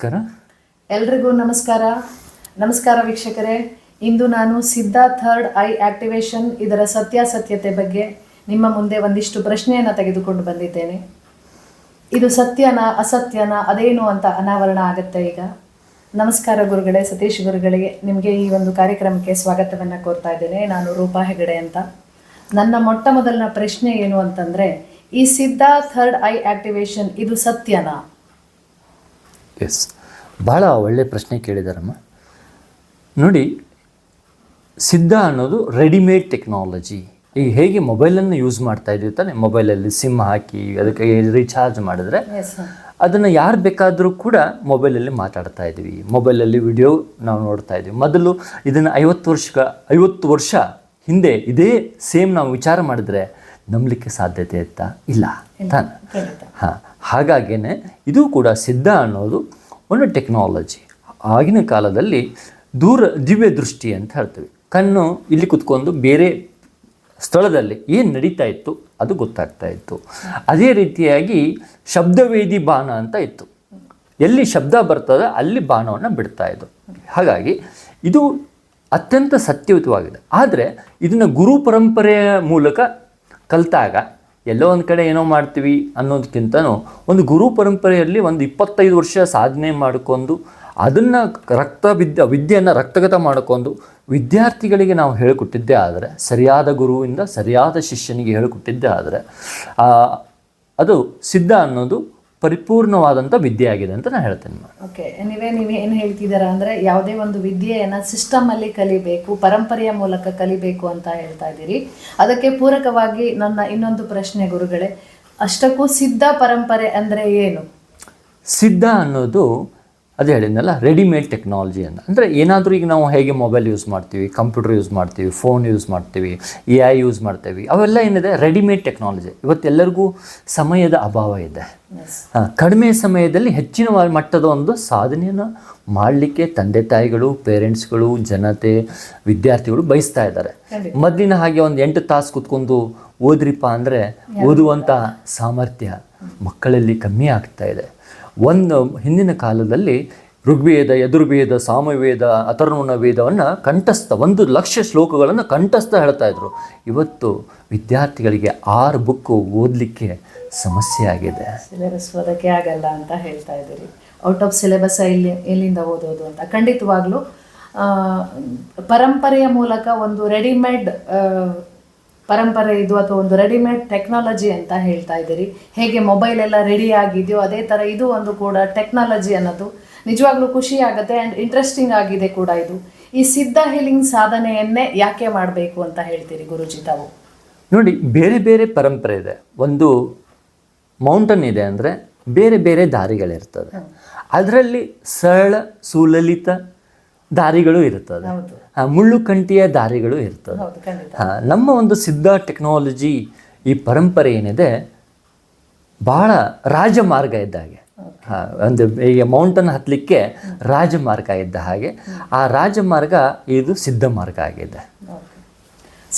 ನಮಸ್ಕಾರ. ಎಲ್ರಿಗೂ ನಮಸ್ಕಾರ ವೀಕ್ಷಕರೇ. ಇಂದು ನಾನು ಸಿದ್ಧಾ ಥರ್ಡ್ ಐ ಆಕ್ಟಿವೇಶನ್ ಇದರ ಸತ್ಯಾಸತ್ಯತೆ ಬಗ್ಗೆ ನಿಮ್ಮ ಮುಂದೆ ಒಂದಿಷ್ಟು ಪ್ರಶ್ನೆಯನ್ನು ತೆಗೆದುಕೊಂಡು ಬಂದಿದ್ದೇನೆ. ಇದು ಸತ್ಯನಾ ಅಸತ್ಯನಾ ಅದೇನು ಅಂತ ಅನಾವರಣ ಆಗುತ್ತೆ ಈಗ. ನಮಸ್ಕಾರ ಗುರುಗಳೇ, ಸತೀಶ್ ಗುರುಗಳಿಗೆ ನಿಮಗೆ ಈ ಒಂದು ಕಾರ್ಯಕ್ರಮಕ್ಕೆ ಸ್ವಾಗತವನ್ನು ಕೋರ್ತಾ ಇದ್ದೇನೆ. ನಾನು ರೂಪಾ ಹೆಗಡೆ ಅಂತ. ನನ್ನ ಮೊಟ್ಟ ಮೊದಲನ ಪ್ರಶ್ನೆ ಏನು ಅಂತಂದರೆ, ಈ ಸಿದ್ಧಾ ಥರ್ಡ್ ಐ ಆಕ್ಟಿವೇಶನ್ ಇದು ಸತ್ಯನಾ? ಎಸ್, ಭಾಳ ಒಳ್ಳೆಯ ಪ್ರಶ್ನೆ ಕೇಳಿದಾರಮ್ಮ. ನೋಡಿ, ಸಿದ್ಧ ಅನ್ನೋದು ರೆಡಿಮೇಡ್ ಟೆಕ್ನಾಲಜಿ. ಈಗ ಹೇಗೆ ಮೊಬೈಲನ್ನು ಯೂಸ್ ಮಾಡ್ತಾ ಇದ್ದೀವಿ ತಾನೆ, ಮೊಬೈಲಲ್ಲಿ ಸಿಮ್ ಹಾಕಿ ಅದಕ್ಕೆ ರೀಚಾರ್ಜ್ ಮಾಡಿದ್ರೆ ಅದನ್ನು ಯಾರು ಬೇಕಾದರೂ ಕೂಡ ಮೊಬೈಲಲ್ಲಿ ಮಾತಾಡ್ತಾ ಇದ್ದೀವಿ, ಮೊಬೈಲಲ್ಲಿ ವಿಡಿಯೋ ನಾವು ನೋಡ್ತಾ ಇದ್ದೀವಿ. ಮೊದಲು ಇದನ್ನು 50 ವರ್ಷ ಹಿಂದೆ ಇದೇ ಸೇಮ್ ನಾವು ವಿಚಾರ ಮಾಡಿದ್ರೆ ನಂಬಲಿಕ್ಕೆ ಸಾಧ್ಯತೆ ಇತ್ತಾ? ಇಲ್ಲ ತಾನೆ. ಹಾಂ, ಹಾಗಾಗೇ ಇದು ಕೂಡ ಸಿದ್ಧ ಅನ್ನೋದು ಒಂದು ಟೆಕ್ನಾಲಜಿ. ಆಗಿನ ಕಾಲದಲ್ಲಿ ದಿವ್ಯ ದೃಷ್ಟಿ ಅಂತ ಹೇಳ್ತೀವಿ. ಕಣ್ಣು ಇಲ್ಲಿ ಕುತ್ಕೊಂಡು ಬೇರೆ ಸ್ಥಳದಲ್ಲಿ ಏನು ನಡೀತಾ ಇತ್ತು ಅದು ಗೊತ್ತಾಗ್ತಾ ಇತ್ತು. ಅದೇ ರೀತಿಯಾಗಿ ಶಬ್ದವೇದಿ ಬಾಣ ಅಂತ ಇತ್ತು. ಎಲ್ಲಿ ಶಬ್ದ ಬರ್ತದೆ ಅಲ್ಲಿ ಬಾಣವನ್ನು ಬಿಡ್ತಾ ಇದ್ದು. ಹಾಗಾಗಿ ಇದು ಅತ್ಯಂತ ಸತ್ಯಯುತವಾಗಿದೆ. ಆದರೆ ಇದನ್ನು ಗುರು ಪರಂಪರೆಯ ಮೂಲಕ ಕಲಿತಾಗ ಎಲ್ಲೋ ಒಂದು ಕಡೆ ಏನೋ ಮಾಡ್ತೀವಿ ಅನ್ನೋದಕ್ಕಿಂತನೂ ಒಂದು ಗುರು ಪರಂಪರೆಯಲ್ಲಿ ಒಂದು 25 ವರ್ಷ ಸಾಧನೆ ಮಾಡಿಕೊಂಡು ಅದನ್ನು ವಿದ್ಯೆಯನ್ನು ರಕ್ತಗತ ಮಾಡಿಕೊಂಡು ವಿದ್ಯಾರ್ಥಿಗಳಿಗೆ ನಾವು ಹೇಳಿಕೊಟ್ಟಿದ್ದೇ ಆದರೆ, ಸರಿಯಾದ ಗುರುವಿಂದ ಸರಿಯಾದ ಶಿಷ್ಯನಿಗೆ ಹೇಳಿಕೊಟ್ಟಿದ್ದೇ ಆದರೆ ಅದು ಸಿದ್ಧ ಅನ್ನೋದು ಪರಿಪೂರ್ಣವಾದಂಥ ವಿದ್ಯೆ ಆಗಿದೆ ಅಂತ ನಾನು ಹೇಳ್ತೇನೆ. ಓಕೆ, ನೀವು ಏನು ಹೇಳ್ತಿದ್ದೀರಾ ಅಂದರೆ, ಯಾವುದೇ ಒಂದು ವಿದ್ಯೆಯನ್ನು ಸಿಸ್ಟಮಲ್ಲಿ ಕಲಿಬೇಕು, ಪರಂಪರೆಯ ಮೂಲಕ ಕಲಿಬೇಕು ಅಂತ ಹೇಳ್ತಾ ಇದ್ದೀರಿ. ಅದಕ್ಕೆ ಪೂರಕವಾಗಿ ನನ್ನ ಇನ್ನೊಂದು ಪ್ರಶ್ನೆ ಗುರುಗಳೇ, ಅಷ್ಟಕ್ಕೂ ಸಿದ್ಧ ಪರಂಪರೆ ಅಂದರೆ ಏನು? ಸಿದ್ಧ ಅನ್ನೋದು ಅದೇ ಹೇಳಿದ್ನಲ್ಲ, ರೆಡಿಮೇಡ್ ಟೆಕ್ನಾಲಜಿ ಅಂತ. ಅಂದರೆ ಏನಾದರೂ ಈಗ ನಾವು ಹೇಗೆ ಮೊಬೈಲ್ ಯೂಸ್ ಮಾಡ್ತೀವಿ, ಕಂಪ್ಯೂಟರ್ ಯೂಸ್ ಮಾಡ್ತೀವಿ, ಫೋನ್ ಯೂಸ್ ಮಾಡ್ತೀವಿ, AI ಯೂಸ್ ಮಾಡ್ತೀವಿ, ಅವೆಲ್ಲ ಏನಿದೆ ರೆಡಿಮೇಡ್ ಟೆಕ್ನಾಲಜಿ. ಇವತ್ತೆಲ್ಲರಿಗೂ ಸಮಯದ ಅಭಾವ ಇದೆ. ಕಡಿಮೆ ಸಮಯದಲ್ಲಿ ಹೆಚ್ಚಿನ ಮಟ್ಟದ ಒಂದು ಸಾಧನೆಯನ್ನು ಮಾಡಲಿಕ್ಕೆ ತಂದೆ ತಾಯಿಗಳು, ಪೇರೆಂಟ್ಸ್ಗಳು, ಜನತೆ, ವಿದ್ಯಾರ್ಥಿಗಳು ಬಯಸ್ತಾ ಇದ್ದಾರೆ. ಮೊದಲಿನ ಹಾಗೆ ಒಂದು 8 ತಾಸು ಕುತ್ಕೊಂಡು ಓದ್ರಿಪ್ಪ ಅಂದರೆ ಓದುವಂಥ ಸಾಮರ್ಥ್ಯ ಮಕ್ಕಳಲ್ಲಿ ಕಮ್ಮಿ ಆಗ್ತಾ ಇದೆ. ಹಿಂದಿನ ಕಾಲದಲ್ಲಿ ಋಗ್ವೇದ, ಯಜುರ್ವೇದ, ಸಾಮವೇದ, ಅಥರ್ವಣ ವೇದವನ್ನು ಕಂಠಸ್ಥ 1,00,000 ಶ್ಲೋಕಗಳನ್ನು ಕಂಠಸ್ಥ ಹೇಳ್ತಾ ಇದ್ರು. ಇವತ್ತು ವಿದ್ಯಾರ್ಥಿಗಳಿಗೆ 6 ಬುಕ್ಕು ಓದಲಿಕ್ಕೆ ಸಮಸ್ಯೆ ಆಗಿದೆ. ಸಿಲೆಬಸ್ ಓದೋಕ್ಕೆ ಆಗಲ್ಲ ಅಂತ ಹೇಳ್ತಾ ಇದ್ದೀರಿ. ಔಟ್ ಆಫ್ ಸಿಲೆಬಸ್ ಎಲ್ಲಿಂದ ಓದೋದು ಅಂತ. ಖಂಡಿತವಾಗ್ಲೂ ಪರಂಪರೆಯ ಮೂಲಕ ಒಂದು ರೆಡಿಮೇಡ್ ಪರಂಪರೆ ಇದು, ಅಥವಾ ಒಂದು ರೆಡಿಮೇಡ್ ಟೆಕ್ನಾಲಜಿ ಅಂತ ಹೇಳ್ತಾ ಇದ್ದೀರಿ. ಹೇಗೆ ಮೊಬೈಲ್ ಎಲ್ಲ ರೆಡಿ ಆಗಿದೆಯೋ ಅದೇ ಥರ ಇದು ಒಂದು ಕೂಡ ಟೆಕ್ನಾಲಜಿ ಅನ್ನೋದು ನಿಜವಾಗ್ಲೂ ಖುಷಿ ಆಗುತ್ತೆ ಆ್ಯಂಡ್ ಇಂಟ್ರೆಸ್ಟಿಂಗ್ ಆಗಿದೆ ಕೂಡ. ಇದು ಈ ಸಿದ್ಧ ಹೀಲಿಂಗ್ ಸಾಧನೆಯನ್ನೇ ಯಾಕೆ ಮಾಡಬೇಕು ಅಂತ ಹೇಳ್ತೀರಿ ಗುರುಜಿ ತಾವು? ನೋಡಿ, ಬೇರೆ ಬೇರೆ ಪರಂಪರೆ ಇದೆ. ಒಂದು ಮೌಂಟನ್ ಇದೆ ಅಂದರೆ ಬೇರೆ ಬೇರೆ ದಾರಿಗಳಿರ್ತದೆ. ಅದರಲ್ಲಿ ಸರಳ ಸುಲಲಿತ ದಾರಿಗಳು ಇರ್ತದೆ, ಮುಳ್ಳು ಕಂಟಿಯ ದಾರಿಗಳು ಇರ್ತದೆ. ನಮ್ಮ ಒಂದು ಸಿದ್ಧ ಟೆಕ್ನಾಲಜಿ ಈ ಪರಂಪರೆ ಏನಿದೆ ಭಾಳ ರಾಜಮಾರ್ಗ ಇದ್ದ ಹಾಗೆ. ಒಂದು ಈಗ ಮೌಂಟನ್ ಹತ್ತಲಿಕ್ಕೆ ರಾಜಮಾರ್ಗ ಇದ್ದ ಹಾಗೆ ಆ ರಾಜಮಾರ್ಗ ಇದು ಸಿದ್ಧ ಮಾರ್ಗ ಆಗಿದೆ.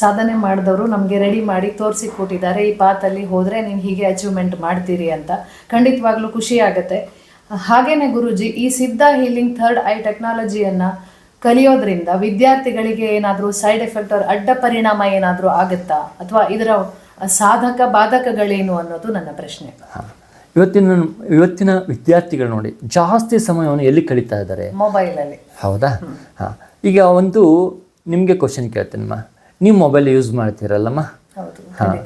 ಸಾಧನೆ ಮಾಡಿದವರು ನಮಗೆ ರೆಡಿ ಮಾಡಿ ತೋರಿಸಿ ಕೊಟ್ಟಿದ್ದಾರೆ, ಈ ಪಾತಲ್ಲಿ ಹೋದರೆ ನೀವು ಹೀಗೆ ಅಚೀವ್ಮೆಂಟ್ ಮಾಡ್ತೀರಿ ಅಂತ. ಖಂಡಿತವಾಗ್ಲೂ ಖುಷಿ ಆಗುತ್ತೆ. ಹಾಗೇನೆ ಗುರುಜಿ, ಈ ಸಿದ್ಧ ಹೀಲಿಂಗ್ ಥರ್ಡ್ ಐ ಟೆಕ್ನಾಲಜಿಯನ್ನು ಕಲಿಯೋದ್ರಿಂದ ವಿದ್ಯಾರ್ಥಿಗಳಿಗೆ ಏನಾದರೂ ಸೈಡ್ ಎಫೆಕ್ಟ್ ಅವ್ರ ಅಡ್ಡ ಪರಿಣಾಮ ಏನಾದರೂ ಆಗುತ್ತಾ, ಅಥವಾ ಇದರ ಸಾಧಕ ಬಾಧಕಗಳೇನು ಅನ್ನೋದು ನನ್ನ ಪ್ರಶ್ನೆ. ಇವತ್ತಿನ ವಿದ್ಯಾರ್ಥಿಗಳು ನೋಡಿ, ಜಾಸ್ತಿ ಸಮಯವನ್ನು ಎಲ್ಲಿ ಕಳೀತಾ ಇದ್ದಾರೆ? ಮೊಬೈಲಲ್ಲಿ. ಹೌದಾ? ಹಾಂ, ಈಗ ಒಂದು ನಿಮಗೆ ಕ್ವಶನ್ ಕೇಳ್ತೀನಮ್ಮ, ನೀವು ಮೊಬೈಲ್ ಯೂಸ್ ಮಾಡ್ತೀರಲ್ಲಮ್ಮ? ಹಾಂ,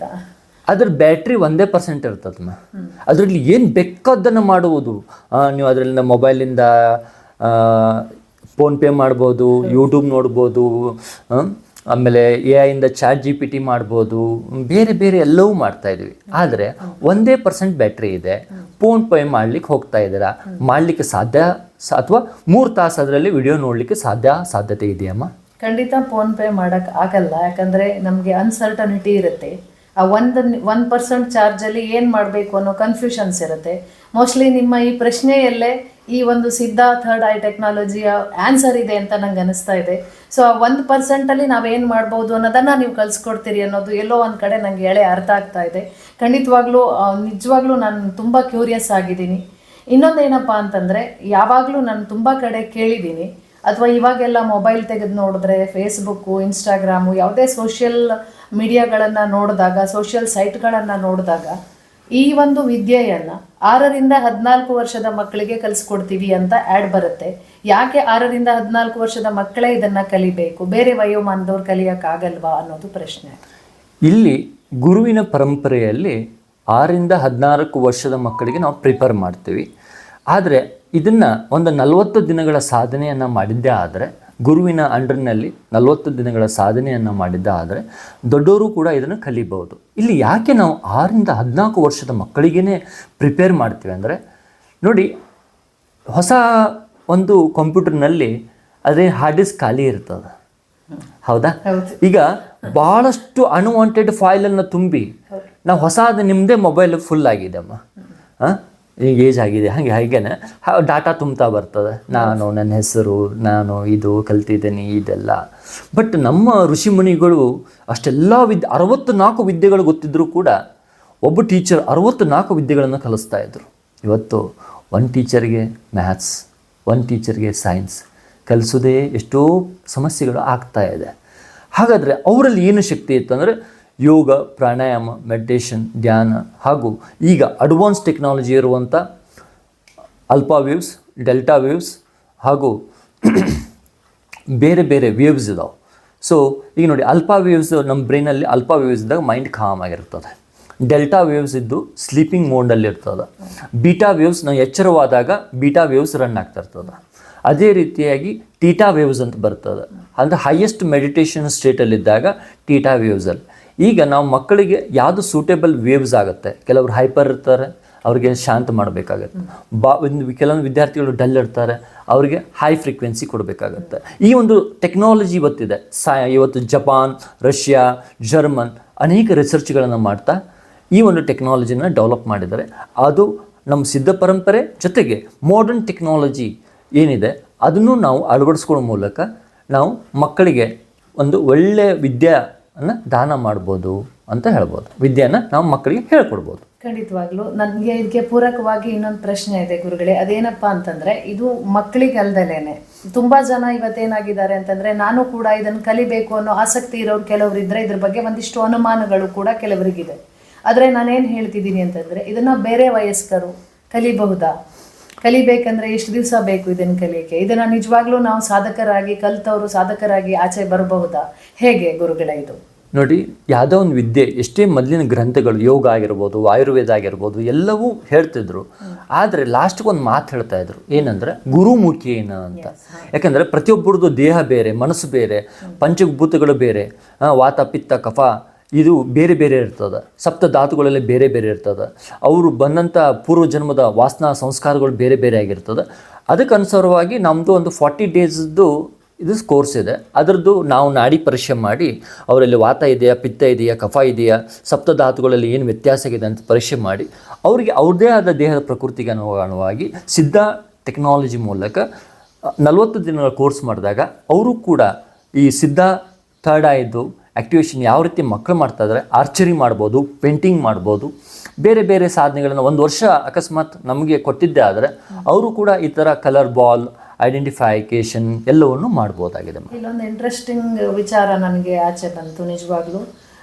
ಅದ್ರ ಬ್ಯಾಟ್ರಿ 1% ಇರ್ತದಮ್ಮ. ಅದರಲ್ಲಿ ಏನು ಬೇಕಾದ್ದನ್ನು ಮಾಡುವುದು ನೀವು. ಅದರಿಂದ ಮೊಬೈಲಿಂದ ಫೋನ್ಪೇ ಮಾಡ್ಬೋದು, ಯೂಟ್ಯೂಬ್ ನೋಡ್ಬೋದು, ಆಮೇಲೆ AI ಚಾಟ್ GPT ಮಾಡ್ಬೋದು, ಬೇರೆ ಬೇರೆ ಎಲ್ಲವೂ ಮಾಡ್ತಾಯಿದ್ವಿ. ಆದರೆ 1% ಬ್ಯಾಟ್ರಿ ಇದೆ, ಫೋನ್ಪೇ ಮಾಡಲಿಕ್ಕೆ ಹೋಗ್ತಾ ಇದ್ದೀರಾ, ಮಾಡಲಿಕ್ಕೆ ಸಾಧ್ಯ? ಅಥವಾ 3 ತಾಸು ಅದರಲ್ಲಿ ವಿಡಿಯೋ ನೋಡಲಿಕ್ಕೆ ಸಾಧ್ಯತೆ ಇದೆಯಮ್ಮ? ಖಂಡಿತ ಫೋನ್ಪೇ ಮಾಡೋಕ್ಕೆ ಆಗಲ್ಲ. ಯಾಕಂದರೆ ನಮಗೆ ಅನ್ಸರ್ಟನಿಟಿ ಇರುತ್ತೆ. ಆ 1% ಚಾರ್ಜಲ್ಲಿ ಏನು ಮಾಡಬೇಕು ಅನ್ನೋ ಕನ್ಫ್ಯೂಷನ್ಸ್ ಇರುತ್ತೆ. ಮೋಸ್ಟ್ಲಿ ನಿಮ್ಮ ಈ ಪ್ರಶ್ನೆಯಲ್ಲೇ ಈ ಒಂದು ಸಿದ್ಧ ಥರ್ಡ್ ಐ ಟೆಕ್ನಾಲಜಿಯ ಆನ್ಸರ್ ಇದೆ ಅಂತ ನಂಗೆ ಅನಿಸ್ತಾ ಇದೆ. ಸೊ ಆ 1% ನಾವೇನು ಮಾಡ್ಬೋದು ಅನ್ನೋದನ್ನು ನೀವು ಕಲಿಸ್ಕೊಡ್ತೀರಿ ಅನ್ನೋದು ಎಲ್ಲೋ ಒಂದು ಕಡೆ ನನಗೆ ಎಳೆ ಅರ್ಥ ಆಗ್ತಾ ಇದೆ. ಖಂಡಿತವಾಗ್ಲೂ ನಿಜವಾಗ್ಲೂ ನಾನು ತುಂಬ ಕ್ಯೂರಿಯಸ್ ಆಗಿದ್ದೀನಿ. ಇನ್ನೊಂದೇನಪ್ಪ ಅಂತಂದರೆ, ಯಾವಾಗಲೂ ನಾನು ತುಂಬ ಕಡೆ ಕೇಳಿದ್ದೀನಿ, ಅಥವಾ ಇವಾಗೆಲ್ಲ ಮೊಬೈಲ್ ತೆಗೆದು ನೋಡಿದ್ರೆ ಫೇಸ್ಬುಕ್ಕು, ಇನ್ಸ್ಟಾಗ್ರಾಮು, ಯಾವುದೇ ಸೋಷಿಯಲ್ ಮೀಡಿಯಾಗಳನ್ನು ನೋಡಿದಾಗ, ಸೋಷಿಯಲ್ ಸೈಟ್ಗಳನ್ನು ನೋಡಿದಾಗ ಈ ಒಂದು ವಿದ್ಯೆಯನ್ನು 6ರಿಂದ 14 ವರ್ಷದ ಮಕ್ಕಳಿಗೆ ಕಲಿಸ್ಕೊಡ್ತೀವಿ ಅಂತ ಆ್ಯಡ್ ಬರುತ್ತೆ. ಯಾಕೆ 6ರಿಂದ 14 ವರ್ಷದ ಮಕ್ಕಳೇ ಇದನ್ನು ಕಲಿಬೇಕು, ಬೇರೆ ವಯೋಮಾನದವ್ರು ಕಲಿಯೋಕ್ಕಾಗಲ್ವಾ ಅನ್ನೋದು ಪ್ರಶ್ನೆ. ಇಲ್ಲಿ ಗುರುವಿನ ಪರಂಪರೆಯಲ್ಲಿ 6ರಿಂದ 14 ವರ್ಷದ ಮಕ್ಕಳಿಗೆ ನಾವು ಪ್ರಿಪೇರ್ ಮಾಡ್ತೀವಿ. ಆದರೆ ಇದನ್ನು ಒಂದು 40 ದಿನಗಳ ಸಾಧನೆಯನ್ನು ಮಾಡಿದ್ದೇ ಆದರೆ, ಗುರುವಿನ ಅಂಡರ್ನಲ್ಲಿ 40 ದಿನಗಳ ಸಾಧನೆಯನ್ನು ಮಾಡಿದ್ದ ಆದರೆ ದೊಡ್ಡವರು ಕೂಡ ಇದನ್ನು ಕಲಿಬಹುದು. ಇಲ್ಲಿ ಯಾಕೆ ನಾವು 6ರಿಂದ 14 ವರ್ಷದ ಮಕ್ಕಳಿಗೇ ಪ್ರಿಪೇರ್ ಮಾಡ್ತೀವಿ ಅಂದರೆ, ನೋಡಿ, ಹೊಸ ಒಂದು ಕಂಪ್ಯೂಟರ್ನಲ್ಲಿ ಅದೇ ಹಾರ್ಡ್ ಡಿಸ್ಕ್ ಖಾಲಿ ಇರ್ತದೆ, ಹೌದಾ? ಈಗ ಭಾಳಷ್ಟು ಅನ್ವಾಂಟೆಡ್ ಫೈಲನ್ನು ತುಂಬಿ ನಾವು ಹೊಸದು ನಿಮ್ಮದೇ ಮೊಬೈಲ್ ಫುಲ್ ಆಗಿದೆ ಅಮ್ಮ, ಈಗ ಏಜ್ ಆಗಿದೆ, ಹಾಗೇನೆ ಡಾಟಾ ತುಂಬ್ತಾ ಬರ್ತದೆ, ನಾನು ನನ್ನ ಹೆಸರು, ನಾನು ಇದು ಕಲ್ತಿದ್ದೀನಿ ಇದೆಲ್ಲ. ಬಟ್ ನಮ್ಮ ಋಷಿಮುನಿಗಳು ಅಷ್ಟೆಲ್ಲ 64 ವಿದ್ಯೆಗಳು ಗೊತ್ತಿದ್ದರೂ ಕೂಡ ಒಬ್ಬ ಟೀಚರ್ 64 ವಿದ್ಯೆಗಳನ್ನು ಕಲಿಸ್ತಾ ಇದ್ರು. ಇವತ್ತು ಒಂದು ಟೀಚರ್ಗೆ ಮ್ಯಾಥ್ಸ್, ಒಂದು ಟೀಚರ್ಗೆ ಸೈನ್ಸ್ ಕಲಿಸೋದೇ ಎಷ್ಟೋ ಸಮಸ್ಯೆಗಳು ಆಗ್ತಾ ಇದೆ. ಹಾಗಾದರೆ ಅವರಲ್ಲಿ ಏನು ಶಕ್ತಿ ಇತ್ತು ಅಂದರೆ ಯೋಗ, ಪ್ರಾಣಾಯಾಮ, ಮೆಡಿಟೇಷನ್, ಧ್ಯಾನ, ಹಾಗೂ ಈಗ ಅಡ್ವಾನ್ಸ್ ಟೆಕ್ನಾಲಜಿ ಇರುವಂಥ ಅಲ್ಫಾ ವೇವ್ಸ್, ಡೆಲ್ಟಾ ವೇವ್ಸ್ ಹಾಗೂ ಬೇರೆ ಬೇರೆ ವೇವ್ಸ್ ಇದಾವೆ. ಸೊ ಈಗ ನೋಡಿ, ಅಲ್ಫಾ ವೇವ್ಸ್ ನಮ್ಮ ಬ್ರೈನಲ್ಲಿ ಅಲ್ಫಾ ವೇವ್ಸ್ ಇದ್ದಾಗ ಮೈಂಡ್ ಕಾಮ್ ಆಗಿರ್ತದೆ. ಡೆಲ್ಟಾ ವೇವ್ಸ್ ಇದ್ದು ಸ್ಲೀಪಿಂಗ್ ಮೋಡಲ್ಲಿ ಇರ್ತದೆ. ಬೀಟಾ ವೇವ್ಸ್ ನಾವು ಎಚ್ಚರವಾದಾಗ ಬೀಟಾ ವೇವ್ಸ್ ರನ್ ಆಗ್ತಾ ಇರ್ತದೆ. ಅದೇ ರೀತಿಯಾಗಿ ಟೀಟಾ ವೇವ್ಸ್ ಅಂತ ಬರ್ತದೆ, ಅಂದರೆ ಹೈಯೆಸ್ಟ್ ಮೆಡಿಟೇಷನ್ ಸ್ಟೇಟಲ್ಲಿದ್ದಾಗ ಟೀಟಾ ವೇವ್ಸಲ್ಲಿ. ಈಗ ನಾವು ಮಕ್ಕಳಿಗೆ ಯಾವುದು ಸೂಟೇಬಲ್ ವೇವ್ಸ್ ಆಗುತ್ತೆ, ಕೆಲವರು ಹೈಪರ್ ಇರ್ತಾರೆ, ಅವ್ರಿಗೆ ಶಾಂತ ಮಾಡಬೇಕಾಗತ್ತೆ. ಕೆಲವೊಂದು ವಿದ್ಯಾರ್ಥಿಗಳು ಡಲ್ ಇರ್ತಾರೆ, ಅವರಿಗೆ ಹೈ ಫ್ರೀಕ್ವೆನ್ಸಿ ಕೊಡಬೇಕಾಗತ್ತೆ. ಈ ಒಂದು ಟೆಕ್ನಾಲಜಿ ಇವತ್ತಿದೆ. ಇವತ್ತು ಜಪಾನ್, ರಷ್ಯಾ, ಜರ್ಮನ್ ಅನೇಕ ರಿಸರ್ಚ್ಗಳನ್ನು ಮಾಡ್ತಾ ಈ ಒಂದು ಟೆಕ್ನಾಲಜಿನ ಡೆವಲಪ್ ಮಾಡಿದ್ದಾರೆ. ಅದು ನಮ್ಮ ಸಿದ್ಧ ಪರಂಪರೆ ಜೊತೆಗೆ ಮಾಡರ್ನ್ ಟೆಕ್ನಾಲಜಿ ಏನಿದೆ ಅದನ್ನು ನಾವು ಅಳವಡಿಸ್ಕೊಳ್ಳೋ ಮೂಲಕ ನಾವು ಮಕ್ಕಳಿಗೆ ಒಂದು ಒಳ್ಳೆಯ ವಿದ್ಯೆಯನ್ನು ದಾನ ಮಾಡ್ಬೋದು ಅಂತ ಹೇಳ್ಬೋದು. ವಿದ್ಯೆಯನ್ನು ನಾವು ಮಕ್ಕಳಿಗೆ ಹೇಳ್ಕೊಡ್ಬೋದು. ಖಂಡಿತವಾಗ್ಲೂ. ನನಗೆ ಇದಕ್ಕೆ ಪೂರಕವಾಗಿ ಇನ್ನೊಂದು ಪ್ರಶ್ನೆ ಇದೆ ಗುರುಗಳೇ. ಅದೇನಪ್ಪ ಅಂತಂದರೆ, ಇದು ಮಕ್ಕಳಿಗಲ್ದಲೇನೆ ತುಂಬ ಜನ ಇವತ್ತೇನಾಗಿದ್ದಾರೆ ಅಂತಂದರೆ, ನಾನು ಕೂಡ ಇದನ್ನು ಕಲಿಬೇಕು ಅನ್ನೋ ಆಸಕ್ತಿ ಇರೋರು ಕೆಲವರು ಇದ್ದರೆ, ಇದ್ರ ಬಗ್ಗೆ ಒಂದಿಷ್ಟು ಅನುಮಾನಗಳು ಕೂಡ ಕೆಲವರಿಗಿದೆ. ಆದರೆ ನಾನೇನು ಹೇಳ್ತಿದ್ದೀನಿ ಅಂತಂದರೆ, ಇದನ್ನು ಬೇರೆ ವಯಸ್ಕರು ಕಲಿಬಹುದಾ? ಕಲಿಬೇಕಂದ್ರೆ ಎಷ್ಟು ದಿವಸ ಬೇಕು ಇದನ್ನು ಕಲಿಯೋಕ್ಕೆ? ಇದನ್ನು ನಿಜವಾಗ್ಲೂ ನಾವು ಸಾಧಕರಾಗಿ ಕಲಿತವರು ಸಾಧಕರಾಗಿ ಆಚೆ ಬರಬಹುದಾ? ಹೇಗೆ ಗುರುಗಳೇ ಇದು? ನೋಡಿ, ಯಾವುದೋ ಒಂದು ವಿದ್ಯೆ, ಎಷ್ಟೇ ಮೊದಲಿನ ಗ್ರಂಥಗಳು, ಯೋಗ ಆಗಿರ್ಬೋದು, ಆಯುರ್ವೇದ ಆಗಿರ್ಬೋದು, ಎಲ್ಲವೂ ಹೇಳ್ತಿದ್ರು. ಆದರೆ ಲಾಸ್ಟ್ಗೆ ಒಂದು ಮಾತು ಹೇಳ್ತಾ ಇದ್ರು, ಏನಂದರೆ ಗುರುಮುಖೇನ ಅಂತ. ಯಾಕಂದರೆ ಪ್ರತಿಯೊಬ್ಬರದ್ದು ದೇಹ ಬೇರೆ, ಮನಸ್ಸು ಬೇರೆ, ಪಂಚಭೂತಗಳು ಬೇರೆ, ವಾತ, ಪಿತ್ತ, ಕಫ ಇದು ಬೇರೆ ಬೇರೆ ಇರ್ತದೆ. ಸಪ್ತ ಧಾತುಗಳಲ್ಲಿ ಬೇರೆ ಬೇರೆ ಇರ್ತದೆ. ಅವರು ಬಂದಂಥ ಪೂರ್ವ ಜನ್ಮದ ವಾಸನಾ ಸಂಸ್ಕಾರಗಳು ಬೇರೆ ಬೇರೆ ಆಗಿರ್ತದೆ. ಅದಕ್ಕೆ ಅನುಸಾರವಾಗಿ ನಮ್ಮದು ಒಂದು 40 ಡೇಸ್ದು ಇದು ಕೋರ್ಸ್ ಇದೆ. ಅದರದ್ದು ನಾವು ನಾಡಿ ಪರೀಕ್ಷೆ ಮಾಡಿ ಅವರಲ್ಲಿ ವಾತ ಇದೆಯಾ, ಪಿತ್ತ ಇದೆಯಾ, ಕಫ ಇದೆಯಾ, ಸಪ್ತಧಾತುಗಳಲ್ಲಿ ಏನು ವ್ಯತ್ಯಾಸ ಇದೆ ಅಂತ ಪರೀಕ್ಷೆ ಮಾಡಿ ಅವರಿಗೆ ಅವ್ರದ್ದೇ ಆದ ದೇಹದ ಪ್ರಕೃತಿಗೆ ಅನುಗುಣವಾಗಿ ಸಿದ್ಧ ಟೆಕ್ನಾಲಜಿ ಮೂಲಕ 40 ದಿನಗಳ ಕೋರ್ಸ್ ಮಾಡಿದಾಗ ಅವರು ಕೂಡ ಈ ಸಿದ್ಧ ಥರ್ಡ್ ಐದು ಆ್ಯಕ್ಟಿವೇಶನ್ ಯಾವ ರೀತಿ ಮಕ್ಕಳು ಮಾಡ್ತಾಯಿದ್ದಾರೆ, ಆರ್ಚರಿ ಮಾಡ್ಬೋದು, ಪೇಂಟಿಂಗ್ ಮಾಡ್ಬೋದು, ಬೇರೆ ಬೇರೆ ಸಾಧನೆಗಳನ್ನು 1 ವರ್ಷ ಅಕಸ್ಮಾತ್ ನಮಗೆ ಕೊಟ್ಟಿದ್ದೇ ಆದರೆ ಅವರು ಕೂಡ ಈ ಥರ ಕಲರ್ ಬಾಲ್, ಐಡೆಂಟಿಫಿಕೇಷನ್ ಎಲ್ಲವನ್ನು ಮಾಡ್ಬೋದಾಗಿದೆ. ಇಲ್ಲೊಂದು ಇಂಟ್ರೆಸ್ಟಿಂಗ್ ವಿಚಾರ ನನಗೆ ಆಚೆ ಬಂತು. ನಿಜವಾಗ್ಲೂ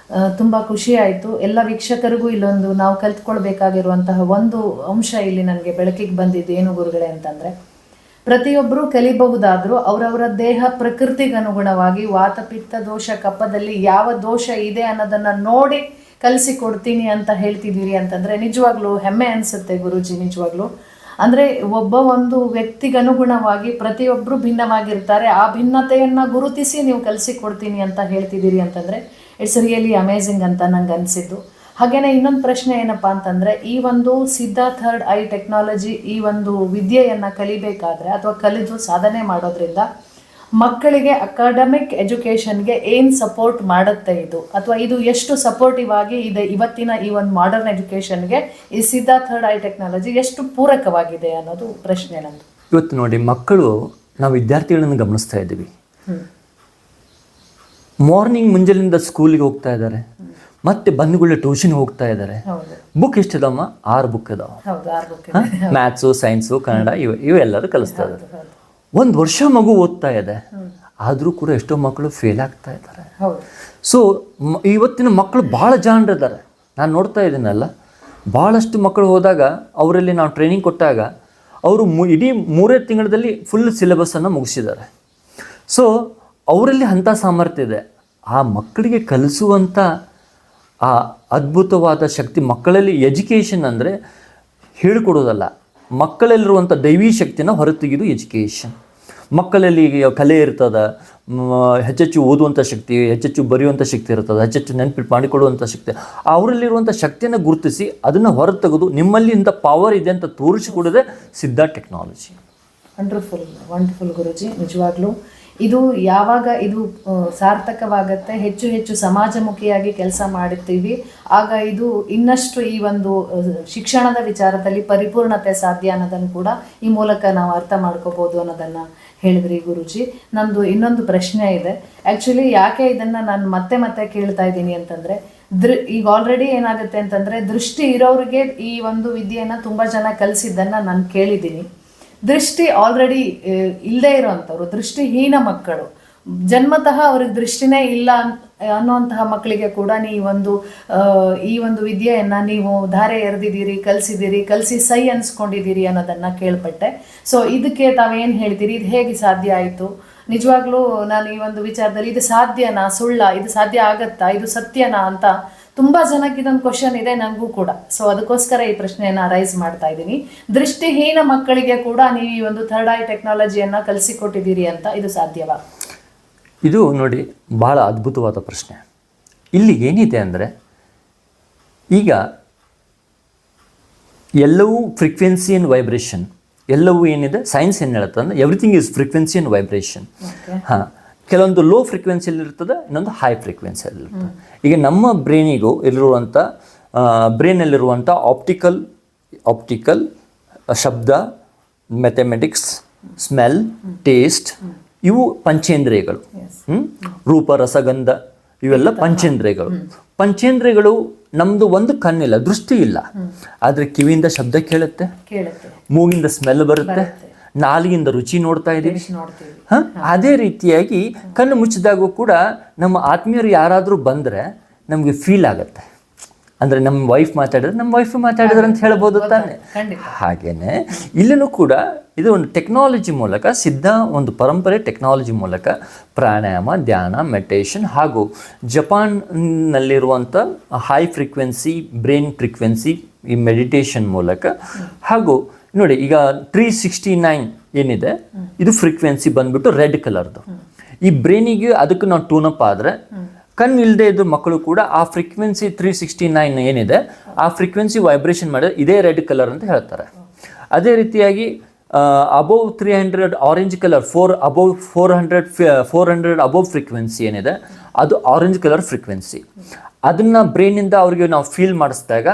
ತುಂಬ ಖುಷಿ ಆಯಿತು. ಎಲ್ಲ ವೀಕ್ಷಕರಿಗೂ ಇಲ್ಲೊಂದು ನಾವು ಕಲ್ತ್ಕೊಳ್ಬೇಕಾಗಿರುವಂತಹ ಒಂದು ಅಂಶ ಇಲ್ಲಿ ನನಗೆ ಬೆಳಕಿಗೆ ಬಂದಿದ್ದು ಏನು ಗುರುಗಳೇ ಅಂತಂದರೆ, ಪ್ರತಿಯೊಬ್ಬರೂ ಕಲಿಬಹುದಾದರೂ ಅವರವರ ದೇಹ ಪ್ರಕೃತಿಗೆ ಅನುಗುಣವಾಗಿ ವಾತ, ಪಿತ್ತ ದೋಷ, ಕಫದಲ್ಲಿ ಯಾವ ದೋಷ ಇದೆ ಅನ್ನೋದನ್ನು ನೋಡಿ ಕಲಿಸಿಕೊಡ್ತೀನಿ ಅಂತ ಹೇಳ್ತಿದ್ದೀರಿ ಅಂತಂದರೆ ನಿಜವಾಗ್ಲೂ ಹೆಮ್ಮೆ ಅನಿಸುತ್ತೆ ಗುರೂಜಿ. ನಿಜವಾಗ್ಲೂ ಅಂದರೆ ಒಬ್ಬ ಒಂದು ವ್ಯಕ್ತಿಗೆ ಅನುಗುಣವಾಗಿ ಪ್ರತಿಯೊಬ್ಬರು ಭಿನ್ನವಾಗಿರ್ತಾರೆ. ಆ ಭಿನ್ನತೆಯನ್ನು ಗುರುತಿಸಿ ನೀವು ಕಲಿಸಿಕೊಡ್ತೀನಿ ಅಂತ ಹೇಳ್ತಿದ್ದೀರಿ ಅಂತಂದರೆ ಇಟ್ಸ್ ರಿಯಲಿ ಅಮೇಝಿಂಗ್ ಅಂತ ನಂಗೆ ಅನಿಸಿದ್ದು. ಹಾಗೆಯೇ ಇನ್ನೊಂದು ಪ್ರಶ್ನೆ ಏನಪ್ಪ ಅಂತಂದರೆ, ಈ ಒಂದು ಸಿದ್ಧ ಥರ್ಡ್ ಐ ಟೆಕ್ನಾಲಜಿ ಈ ಒಂದು ವಿದ್ಯೆಯನ್ನು ಕಲಿಬೇಕಾದ್ರೆ ಅಥವಾ ಕಲಿದು ಸಾಧನೆ ಮಾಡೋದ್ರಿಂದ ಮಕ್ಕಳಿಗೆ ಅಕಾಡೆಮಿಕ್ ಎಜುಕೇಷನ್ಗೆ ಏನು ಸಪೋರ್ಟ್ ಮಾಡುತ್ತೆ ಇದು, ಅಥವಾ ಇದು ಎಷ್ಟು ಸಪೋರ್ಟಿವ್ ಆಗಿ ಇದೆ ಇವತ್ತಿನ ಈ ಒಂದು ಮಾಡರ್ನ್ ಎಜುಕೇಷನ್ಗೆ ಈ ಸಿದ್ಧ ಥರ್ಡ್ ಐ ಟೆಕ್ನಾಲಜಿ ಎಷ್ಟು ಪೂರಕವಾಗಿದೆ ಅನ್ನೋದು ಪ್ರಶ್ನೆ ನಂದು. ಇವತ್ತು ನೋಡಿ, ಮಕ್ಕಳು ನಾವು ವಿದ್ಯಾರ್ಥಿಗಳನ್ನು ಗಮನಿಸ್ತಾ ಇದ್ದೀವಿ. ಮಾರ್ನಿಂಗ್ ಮುಂಜಾನೆಯಿಂದ ಸ್ಕೂಲಿಗೆ ಹೋಗ್ತಾ ಇದ್ದಾರೆ, ಮತ್ತೆ ಬಂಧುಗಳು ಟ್ಯೂಷನ್ ಹೋಗ್ತಾ ಇದ್ದಾರೆ. ಹೌದು ಬುಕ್ ಎಷ್ಟಿದಮ್ಮ? 6 ಬುಕ್ ಇದಾವೆ. ಹೌದು 6 ಬುಕ್ ಮ್ಯಾಥ್ಸು, ಸೈನ್ಸು, ಕನ್ನಡ ಇವೆಲ್ಲರೂ ಕಲಿಸ್ತಾ ಇದ್ದಾರೆ. 1 ವರ್ಷ ಮಗು ಓದ್ತಾ ಇದೆ, ಆದರೂ ಕೂಡ ಎಷ್ಟೋ ಮಕ್ಕಳು ಫೇಲ್ ಆಗ್ತಾ ಇದ್ದಾರೆ. ಹೌದು. ಸೊ ಇವತ್ತಿನ ಮಕ್ಕಳು ಭಾಳ ಜಾಣರಿದ್ದಾರೆ. ನಾನು ನೋಡ್ತಾ ಇದ್ದೀನಲ್ಲ, ಭಾಳಷ್ಟು ಮಕ್ಕಳು ಹೋದಾಗ ಅವರಲ್ಲಿ ನಾವು ಟ್ರೈನಿಂಗ್ ಕೊಟ್ಟಾಗ ಅವರು ಇಡೀ 3 ತಿಂಗಳಲ್ಲಿ ಫುಲ್ ಸಿಲೆಬಸ್ಸನ್ನು ಮುಗಿಸಿದ್ದಾರೆ. ಸೊ ಅವರಲ್ಲಿ ಅಂಥ ಸಾಮರ್ಥ್ಯ ಇದೆ. ಆ ಮಕ್ಕಳಿಗೆ ಕಲಿಸುವಂಥ ಆ ಅದ್ಭುತವಾದ ಶಕ್ತಿ ಮಕ್ಕಳಲ್ಲಿ. ಎಜುಕೇಷನ್ ಅಂದರೆ ಹೇಳಿಕೊಡೋದಲ್ಲ, ಮಕ್ಕಳಲ್ಲಿರುವಂಥ ದೈವೀ ಶಕ್ತಿನ ಹೊರತೆಗೆದು ಎಜುಕೇಷನ್. ಮಕ್ಕಳಲ್ಲಿ ಕಲೆ ಇರ್ತದೆ, ಹೆಚ್ಚೆಚ್ಚು ಓದುವಂಥ ಶಕ್ತಿ, ಹೆಚ್ಚೆಚ್ಚು ಬರೆಯುವಂಥ ಶಕ್ತಿ ಇರ್ತದೆ, ಹೆಚ್ಚೆಚ್ಚು ನೆನಪು ಮಾಡಿಕೊಳ್ಳುವಂಥ ಶಕ್ತಿ. ಅವರಲ್ಲಿರುವಂಥ ಶಕ್ತಿಯನ್ನು ಗುರುತಿಸಿ ಅದನ್ನು ಹೊರತೆಗೆದು ನಿಮ್ಮಲ್ಲಿ ಇಂಥ ಪವರ್ ಇದೆ ಅಂತ ತೋರಿಸಿಕೊಡೋದೇ ಸಿದ್ಧ ಟೆಕ್ನಾಲಜಿ. ವಂಡರ್ಫುಲ್ ಗುರುಜಿ. ನಿಜವಾಗ್ಲೂ ಇದು ಯಾವಾಗ ಇದು ಸಾರ್ಥಕವಾಗತ್ತೆ, ಹೆಚ್ಚು ಹೆಚ್ಚು ಸಮಾಜಮುಖಿಯಾಗಿ ಕೆಲಸ ಮಾಡುತ್ತೀವಿ, ಆಗ ಇದು ಇನ್ನಷ್ಟು ಈ ಒಂದು ಶಿಕ್ಷಣದ ವಿಚಾರದಲ್ಲಿ ಪರಿಪೂರ್ಣತೆ ಸಾಧ್ಯ ಅನ್ನೋದನ್ನು ಕೂಡ ಈ ಮೂಲಕ ನಾವು ಅರ್ಥ ಮಾಡ್ಕೋಬೋದು ಅನ್ನೋದನ್ನು ಹೇಳಿದ್ರಿ ಗುರುಜಿ. ನಮ್ಮದು ಇನ್ನೊಂದು ಪ್ರಶ್ನೆ ಇದೆ. ಆ್ಯಕ್ಚುಲಿ ಯಾಕೆ ಇದನ್ನು ನಾನು ಮತ್ತೆ ಮತ್ತೆ ಕೇಳ್ತಾ ಇದ್ದೀನಿ ಅಂತಂದರೆ, ಈಗ ಆಲ್ರೆಡಿ ಏನಾಗುತ್ತೆ ಅಂತಂದರೆ, ದೃಷ್ಟಿ ಇರೋರಿಗೆ ಈ ಒಂದು ವಿದ್ಯೆಯನ್ನು ತುಂಬ ಜನ ಕಲಿಸಿದ್ದನ್ನು ನಾನು ಕೇಳಿದ್ದೀನಿ. ದೃಷ್ಟಿ ಆಲ್ರೆಡಿ ಇಲ್ಲದೆ ಇರೋವಂಥವ್ರು, ದೃಷ್ಟಿಹೀನ ಮಕ್ಕಳು, ಜನ್ಮತಃ ಅವ್ರಿಗೆ ದೃಷ್ಟಿನೇ ಇಲ್ಲ ಅನ್ನುವಂತಹ ಮಕ್ಕಳಿಗೆ ಕೂಡ ಈ ಒಂದು ವಿದ್ಯೆಯನ್ನು ನೀವು ಧಾರೆ ಎರೆದಿದ್ದೀರಿ, ಕಲಿಸಿ ಸೈ ಅನ್ಸ್ಕೊಂಡಿದ್ದೀರಿ ಅನ್ನೋದನ್ನು ಕೇಳ್ಪಟ್ಟೆ. ಸೊ ಇದಕ್ಕೆ ತಾವೇನು ಹೇಳ್ತೀರಿ? ಇದು ಹೇಗೆ ಸಾಧ್ಯ ಆಯಿತು? ನಿಜವಾಗ್ಲೂ ನಾನು ಈ ಒಂದು ವಿಚಾರದಲ್ಲಿ ಇದು ಸಾಧ್ಯನಾ, ಸುಳ್ಳ, ಇದು ಸಾಧ್ಯ ಆಗತ್ತಾ, ಇದು ಸತ್ಯನಾ ಅಂತ ತುಂಬ ಜನಕ್ಕೆ ಇದೊಂದು ಕ್ವಶನ್ ಇದೆ, ನನಗೂ ಕೂಡ. ಸೊ ಅದಕ್ಕೋಸ್ಕರ ಈ ಪ್ರಶ್ನೆಯನ್ನು ರೈಸ್ ಮಾಡ್ತಾ ಇದ್ದೀನಿ. ದೃಷ್ಟಿಹೀನ ಮಕ್ಕಳಿಗೆ ಕೂಡ ನೀವು ಈ ಒಂದು ಥರ್ಡ್ ಐ ಟೆಕ್ನಾಲಜಿಯನ್ನು ಕಲಿಸಿಕೊಟ್ಟಿದ್ದೀರಿ ಅಂತ, ಇದು ಸಾಧ್ಯವಾ? ಇದು ನೋಡಿ ಭಾಳ ಅದ್ಭುತವಾದ ಪ್ರಶ್ನೆ. ಇಲ್ಲಿ ಏನಿದೆ ಅಂದರೆ, ಈಗ ಎಲ್ಲವೂ ಫ್ರೀಕ್ವೆನ್ಸಿ ಆ್ಯಂಡ್ ವೈಬ್ರೇಷನ್, ಎಲ್ಲವೂ ಏನಿದೆ ಸೈನ್ಸ್ ಏನು ಹೇಳುತ್ತೆ ಅಂದರೆ everything is frequency and vibration. ಹಾಂ, ಕೆಲವೊಂದು ಲೋ ಫ್ರೀಕ್ವೆನ್ಸಿಯಲ್ಲಿ ಇರ್ತದೆ, ಇನ್ನೊಂದು ಹೈ ಫ್ರೀಕ್ವೆನ್ಸಿಯಲ್ಲಿ ಇರ್ತದೆ. ಈಗ ನಮ್ಮ ಬ್ರೈನಿಗೂ ಇಲ್ಲಿರುವಂಥ ಬ್ರೈನಲ್ಲಿರುವಂಥ ಆಪ್ಟಿಕಲ್ ಶಬ್ದ, ಮ್ಯಾಥಮೆಟಿಕ್ಸ್, ಸ್ಮೆಲ್, ಟೇಸ್ಟ್, ಇವು ಪಂಚೇಂದ್ರಿಯಗಳು. ರೂಪ, ರಸಗಂಧ, ಇವೆಲ್ಲ ಪಂಚೇಂದ್ರಿಯಗಳು. ನಮ್ಮದು ಒಂದು ಕಣ್ಣಿಲ್ಲ, ದೃಷ್ಟಿ ಇಲ್ಲ, ಆದರೆ ಕಿವಿಯಿಂದ ಶಬ್ದ ಕೇಳುತ್ತೆ, ಮೂಗಿಂದ ಸ್ಮೆಲ್ ಬರುತ್ತೆ, ನಾಲಿಗೆಯಿಂದ ರುಚಿ ನೋಡ್ತಾ ಇದ್ದೀವಿ. ಅದೇ ರೀತಿಯಾಗಿ ಕಣ್ಣು ಮುಚ್ಚಿದಾಗೂ ಕೂಡ ನಮ್ಮ ಆತ್ಮೀಯರು ಯಾರಾದರೂ ಬಂದರೆ ನಮಗೆ ಫೀಲ್ ಆಗುತ್ತೆ. ಅಂದರೆ ನಮ್ಮ ವೈಫ್ ಮಾತಾಡಿದ್ರೆ ಅಂತ ಹೇಳ್ಬೋದು ತಾನೆ. ಹಾಗೇನೆ ಇಲ್ಲೂ ಕೂಡ ಇದು ಒಂದು ಟೆಕ್ನಾಲಜಿ ಮೂಲಕ, ಸಿದ್ಧ ಒಂದು ಪರಂಪರೆ ಟೆಕ್ನಾಲಜಿ ಮೂಲಕ ಪ್ರಾಣಾಯಾಮ, ಧ್ಯಾನ, ಮೆಡಿಟೇಷನ್ ಹಾಗೂ ಜಪಾನ್ನಲ್ಲಿರುವಂಥ ಹೈ ಫ್ರೀಕ್ವೆನ್ಸಿ ಬ್ರೈನ್ ಫ್ರೀಕ್ವೆನ್ಸಿ ಈ ಮೆಡಿಟೇಷನ್ ಮೂಲಕ, ಹಾಗೂ ನೋಡಿ ಈಗ 369 ಏನಿದೆ ಇದು ಫ್ರೀಕ್ವೆನ್ಸಿ ಬಂದ್ಬಿಟ್ಟು ರೆಡ್ ಕಲರ್ದು. ಈ ಬ್ರೈನಿಗೆ ಅದಕ್ಕೆ ನಾವು ಟ್ಯೂನಪ್ ಆದರೆ, ಕಣ್ಣು ಇಲ್ಲದೆ ಇದ್ದ ಮಕ್ಕಳು ಕೂಡ ಆ ಫ್ರೀಕ್ವೆನ್ಸಿ 369 ಏನಿದೆ ಆ ಫ್ರೀಕ್ವೆನ್ಸಿ ವೈಬ್ರೇಷನ್ ಮಾಡಿದ್ರೆ ಇದೇ ರೆಡ್ ಕಲರ್ ಅಂತ ಹೇಳ್ತಾರೆ. ಅದೇ ರೀತಿಯಾಗಿ above 300 orange colour, 400 above frequency ಏನಿದೆ ಅದು ಆರೆಂಜ್ ಕಲರ್ ಫ್ರೀಕ್ವೆನ್ಸಿ. ಅದನ್ನು ಬ್ರೈನಿಂದ ಅವ್ರಿಗೆ ನಾವು ಫೀಲ್ ಮಾಡಿಸಿದಾಗ